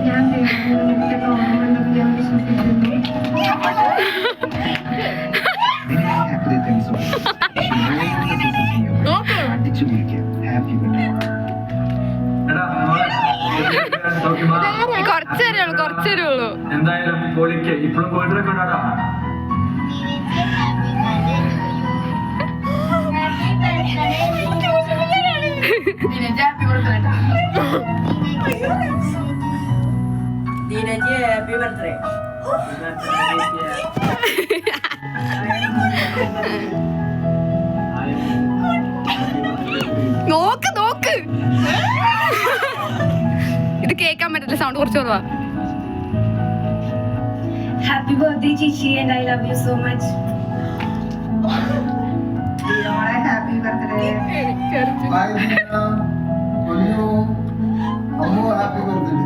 ഞാൻ ഓർമ്മ ഞാൻ വിശ്വസിക്കുന്നു. അടിച്ചു കുടിക്കുക. Happy birthday. കുറച്ചേരേ ഉള്ളൂ. എന്തായാലും പൊളിക്ക് ഇപ്പോഴും പോയിട്ടൊക്കെ ഉണ്ടാടാ. Happy birthday. നോക്ക് നോക്ക്, ഇത് കേൾക്കാൻ പറ്റില്ല, സൗണ്ട് കുറച്ച് കുറവാ. Happy birthday, Chichi, and I love you so much. Happy birthday. Ammu happy birthday.